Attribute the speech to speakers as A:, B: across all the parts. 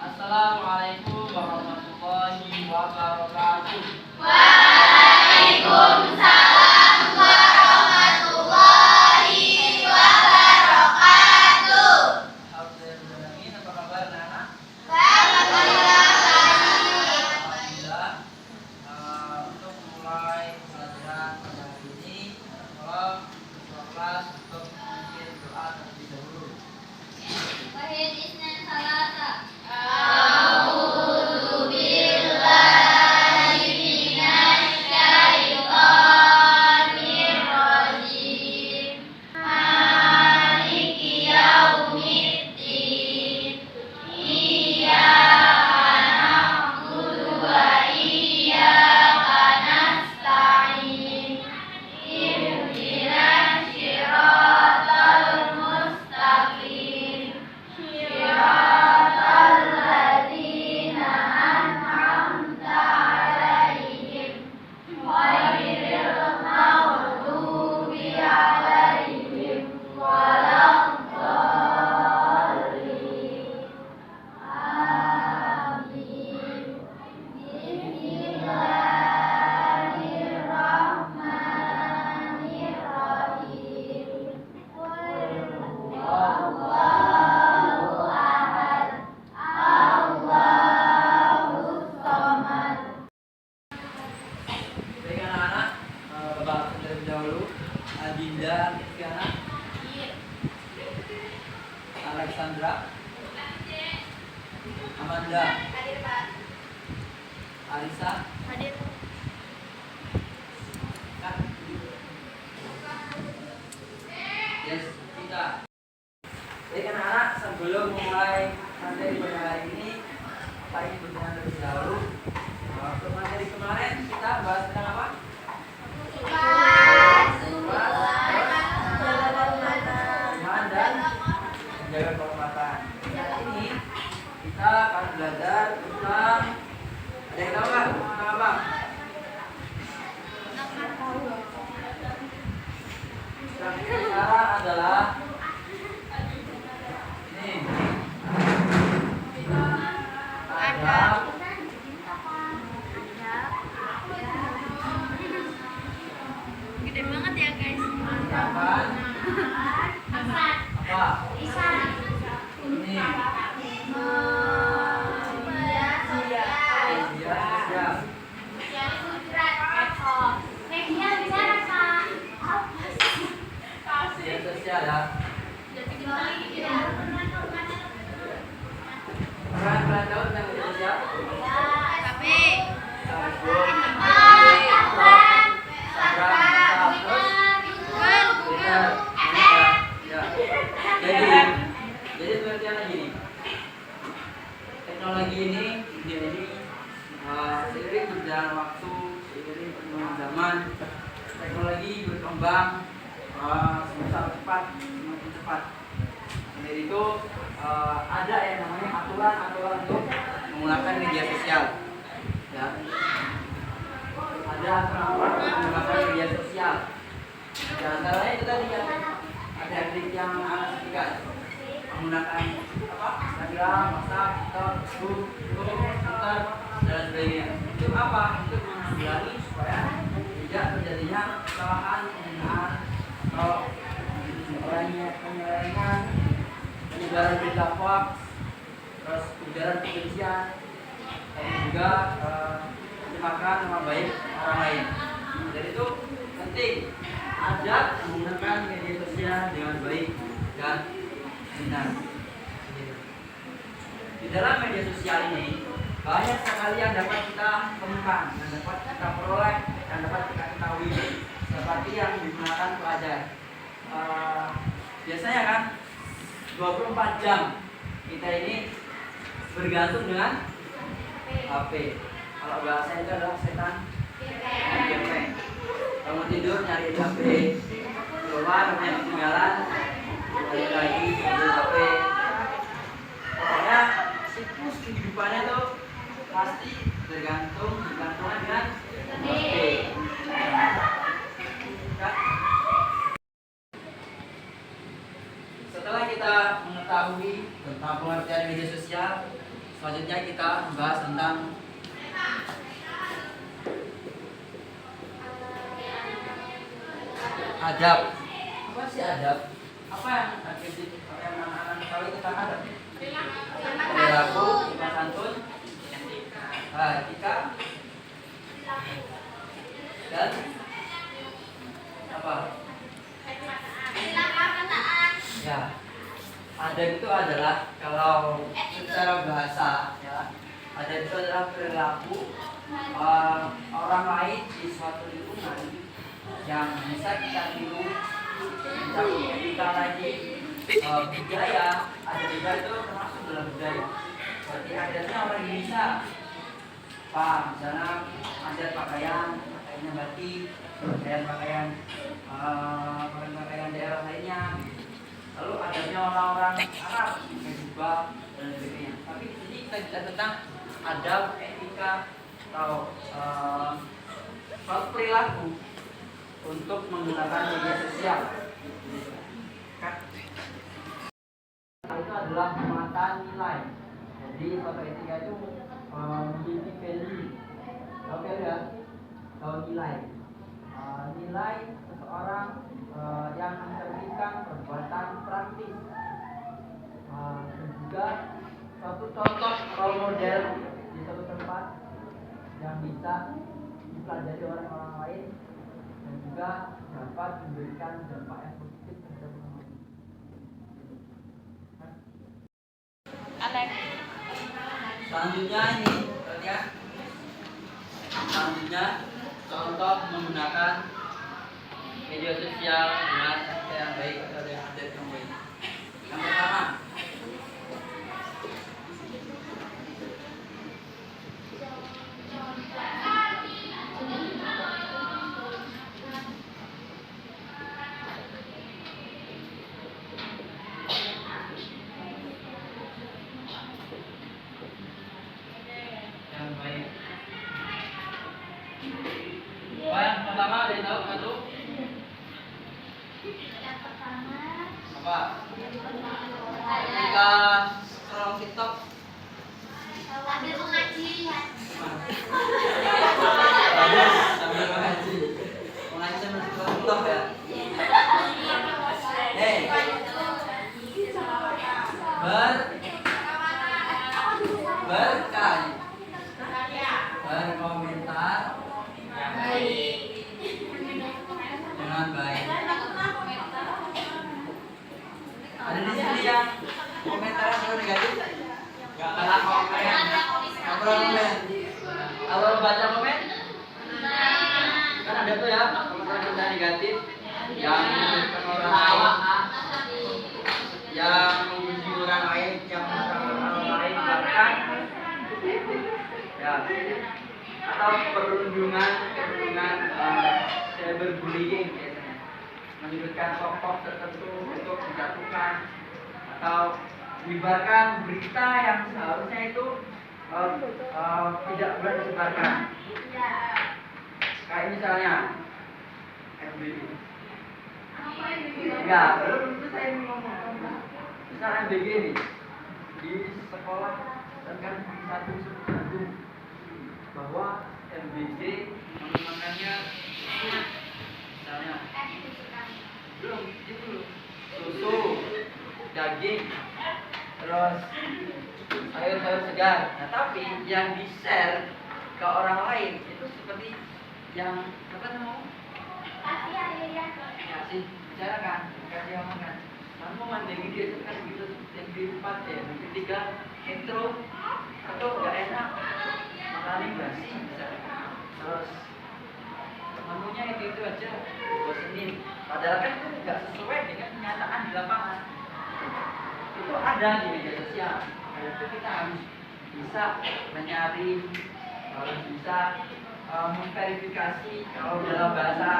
A: Assalamualaikum warahmatullahi wabarakatuh.
B: Waalaikumsalam warahmatullahi wabarakatuh.
A: Alhamdulillah, apa kabar anak-anak? Alhamdulillah. Untuk mulai pelajaran pada hari ini, tolong ketua kelas untuk memimpin doa terlebih dahulu.
B: Wahid isnan salasa. A'udzu billahi minasy syaithanir rajim. Maliki yaumiddin. Iyyaka na'budu wa iyyaka nasta'in. Ihdinas siratal mustaqim. Siratal ladzina an'amta 'alaihim ghairil maghdubi 'alaihim waladdallin. Amin. Bismillahirrahmanirrahim. Qul huwallahu ahad. Allahus samad.
A: Baik anak-anak, Bapak terlebih dahulu, Adinda Tiana, Alexandra, Amanda,
B: Hadir, Pak.
A: Arisa,
B: Hadir.
A: Kak, Yes, kita. Baik anak-anak, sebelum memulai materi pada hari ini, Pak ingin bertanya terlebih dahulu. Untuk materi kemarin kita bahas tentang apa? Iman dan menjaga kehormatan. Hari ini kita akan belajar tentang, ada yang tahu nggak tentang apa? Yang sekarang adalah ini adab
B: Gede banget ya, guys.
A: ucapan apa? Ini media sosial. Media sosial ya. Kalian tahu tentang media sosial? Facebook, Instagram, Twitter, ya. Jadi pengertiannya gini. Teknologi ini, media ini, seiring berjalan waktu, seiring perkembangan zaman, teknologi berkembang semakin cepat. Dari itu ada yang namanya aturan untuk menggunakan media sosial. Ya. Ada aturan untuk menggunakan media sosial. Di antaranya itu tadi ya, ada trik yang anak sebutkan, menggunakan apa? Instagram, WhatsApp, TikTok, Facebook, Twitter, dan sebagainya. Itu apa? Itu menghindari supaya tidak terjadinya kesalahan penggunaan atau penyelewengan, penyebaran berita hoax, terus ujaran kebencian, dan juga mencemarkan nama baik orang lain. Jadi itu penting ada menggunakan media sosial dengan baik dan benar. Di dalam media sosial ini banyak sekali yang dapat kita temukan, yang dapat kita peroleh, yang dapat kita ketahui, seperti yang digunakan pelajar. Biasanya kan 24 jam kita ini bergantung dengan HP. Kalau bahasa itu adalah setan gepeng. Kamu tidur nyari HP, keluar punya ketinggalan, balik lagi ambil HP. Pokoknya siklus kehidupannya tuh pasti bergantung dengan HP. Setelah kita mengetahui tentang pengertian media sosial, Selanjutnya kita membahas tentang adab. Apa sih adab? Apa yang anak-anak tahu tentang adab? Perilaku, sopan santun, etika, dan apa? Ya, adab itu adalah kalau secara bahasa ya, adab itu adalah perilaku orang lain di suatu lingkungan yang bisa kita tiru. Mencakup etika lagi, budaya, adat juga itu termasuk dalam budaya. Berarti adatnya orang Indonesia, pak, misalnya adat pakaiannya batik, pakaian daerah lainnya. Lalu adatnya orang-orang Arab, kayak jubah dan sebagainya. Tapi di sini kita bicara tentang adab, etika atau suatu perilaku untuk menggunakan media sosial. Itu adalah pemetaan nilai. Jadi suatu etika itu memiliki value. Tahu ya? Tahu nilai. Nilai seseorang yang mencerminkan perbuatan praktis. Dan juga suatu contoh role model di suatu tempat yang bisa dipelajari orang-orang lain dan juga dapat memberikan dampak yang positif terhadap orang lain. Selanjutnya ini, ya. Selanjutnya contoh menggunakan media sosial dengan yang baik atau yang tidak yang baik. Yang pertama, ada yang tahu satu?
B: Yang pertama
A: Apa? Ketika scroll TikTok
B: sambil mengaji.
A: sambil mengaji sambil scroll TikTok ya. Berkomentar yang baik dengan baik. Ada di sini yang komentar yang negatif? Gak pernah komen. Gak pernah komen. Kalau baca komen, kan ada tuh ya komentar negatif yang menyebutkan orang lain, yang memuji orang lain, yang menyerang orang lain, bahkan ya, atau perundungan cyberbullying biasanya, menyebutkan tokoh tertentu untuk dijatuhkan atau menyebarkan berita yang seharusnya itu tidak boleh disebarkan. Kayak misalnya MBG. Enggak, belum tentu saya ngomong. Misal MBG ini di sekolah dan kan di satu bahwa MBG menggunakannya misalnya belum itu susu, daging, terus sayur-sayur segar. Nah, tapi yang di share ke orang lain itu seperti yang apa namanya? Kasih bicara kan, kasih omongan. Kamu mandiri dia itu kan gitu, yang di 4 ya, yang ketiga intro atau enggak enak. Makanan basi misalnya. Terus menunya itu aja bosenin. Padahal kan itu nggak sesuai dengan kenyataan di lapangan. Itu ada di media sosial. Dan itu kita harus bisa menyaring, harus bisa memverifikasi. Kalau dalam bahasa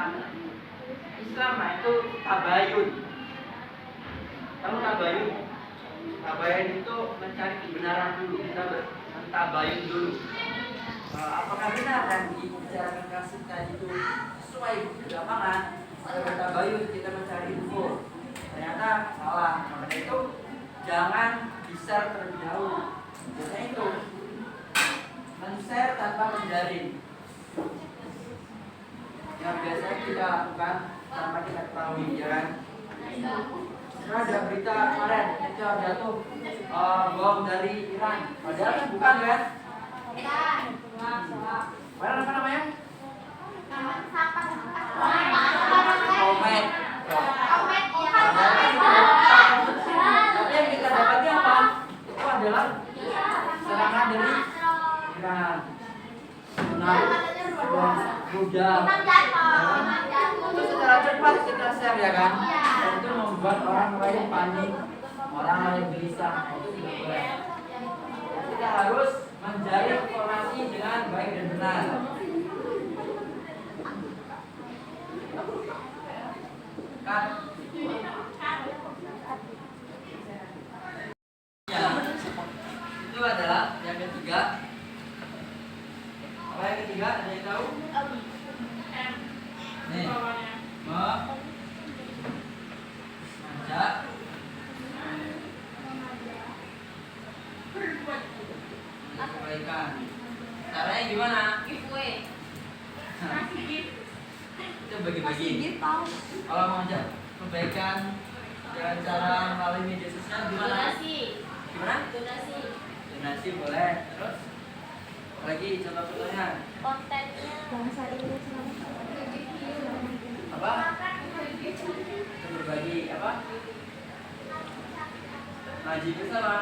A: Islam itu tabayun. Tahu tabayun? Tabayun itu mencari kebenaran dulu. Kita mentabayun dulu. Apakah benar yang dibicarakan kasus tadi itu sesuai di lapangan? Kita tabayun, kita mencari info. Ternyata salah. Maka itu jangan di-share terlebih dahulu. Biasanya itu men-share tanpa menjaring yang biasanya kita lakukan tanpa kita ketahui, ya kan? Karena ada berita kemarin itu ada tuh bom dari Iran, padahal kan bukan, kan? Padahal apa namanya? Komet. Tapi yang kita dapatnya apa? Itu adalah serangan dari Iran. Nah, rudal. Itu secara cepat kita share, ya kan? Dan itu membuat orang lain panik, orang lain gelisah. Itu tidak boleh. Kita harus mencari informasi dengan baik dan benar. Kan? Ya, itu adalah yang ketiga. Apa yang ketiga? Ada yang tahu? Nih, mengajak kebaikan. Caranya gimana? Itu bagi-bagi. Kalau mau ajak kebaikan dengan cara melalui media sosial gimana? Gimana? Donasi boleh. Terus lagi contoh-contohnya
B: Kontennya
A: apa? Itu berbagi apa? Ngaji bersama.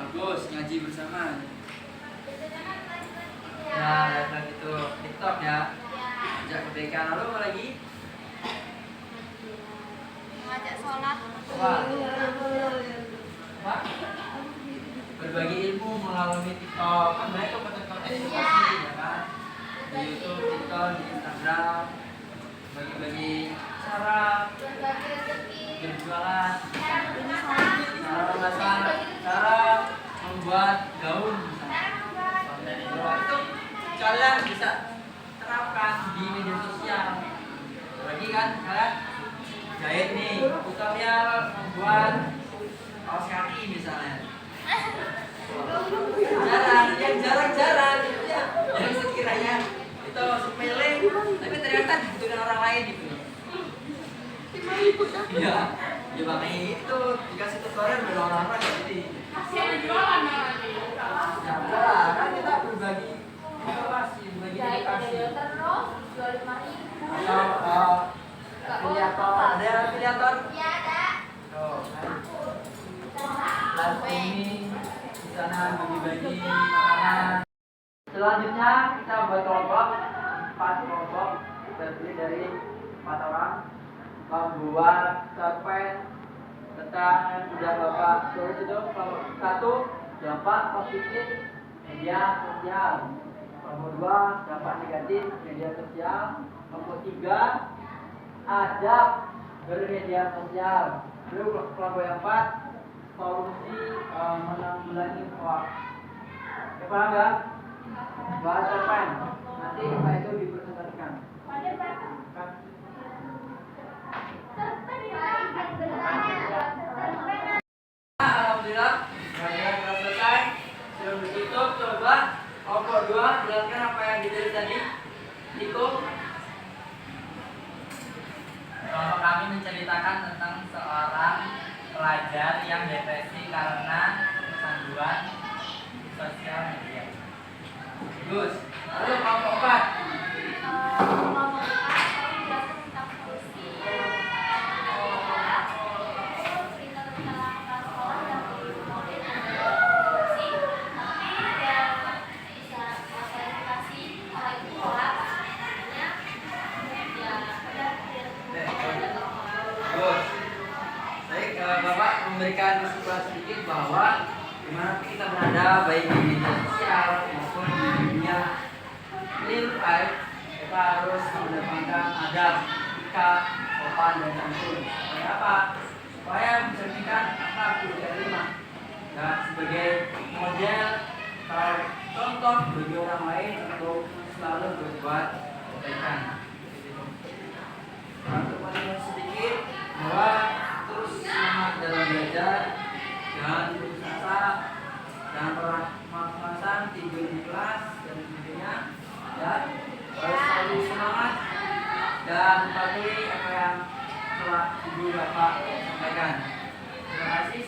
A: Bagus, ngaji bersama. Ya, lihat itu TikTok ya. Ajak kebaikan. Lalu apa lagi?
B: mengajak sholat.
A: Wah. Apa? Berbagi ilmu melalui TikTok. Kan banyak konten-konten edukasi, ya kan? Di YouTube, TikTok, di Instagram. Bagi-bagi cara
B: Berbagi rezeki.
A: berjualan,
B: Cara
A: cara cara membuat gaun misalnya. Konten itu kalian bisa terapkan di media sosial. Bagi kan kalian jahit nih, tutorial membuat kaos kaki misalnya. Jarang-jarang gitu ya, yang sekiranya itu sepele, tapi ternyata dibutuhkan orang lain gitu. Iya, ya makanya itu dikasih tutorial dari orang-orang jadi. Ya udah, kan kita berbagi informasi, berbagi edukasi. Atau afiliator, ada afiliator?
B: Iya ada.
A: Tuh, kan. Ini di sana bagi-bagi makanan. Selanjutnya kita buat kelompok, 4 kelompok terdiri dari 4 orang membuat cerpen tentang yang sudah Bapak tulis itu. Kelompok 1 dampak positif media sosial, kelompok 2 dampak negatif media sosial, kelompok 3 adab bermedia sosial. Lalu kelompok yang 4 solusi menanggulangi hoax. Paham nggak? Bahas cerpen. Nanti setelah itu dipresentasikan. Alhamdulillah, pelajaran sudah selesai. Sebelum ditutup, coba kelompok 2 jelaskan apa yang ditulis tadi. Kelompok kami menceritakan tentang seorang pelajar yang depresi karena kecanduan sosial media. Bagus. Lalu kelompok 4. Bapak memberikan kesimpulan sedikit bahwa dimanapun kita berada, baik di media sosial maupun di dunia real life, kita harus mengedepankan adab, etika, sopan dan santun. Supaya apa? Supaya mencerminkan akhlak budaya terima dan sebagai model contoh bagi orang lain untuk selalu berbuat kebaikan. Untuk sedikit bahwa terus semangat dalam belajar, Jangan putus asa, jangan pernah malas-malasan, tidur di kelas dan sebagainya. Dan harus selalu semangat dan patuhi apa yang telah Ibu Bapak sampaikan. Terima kasih.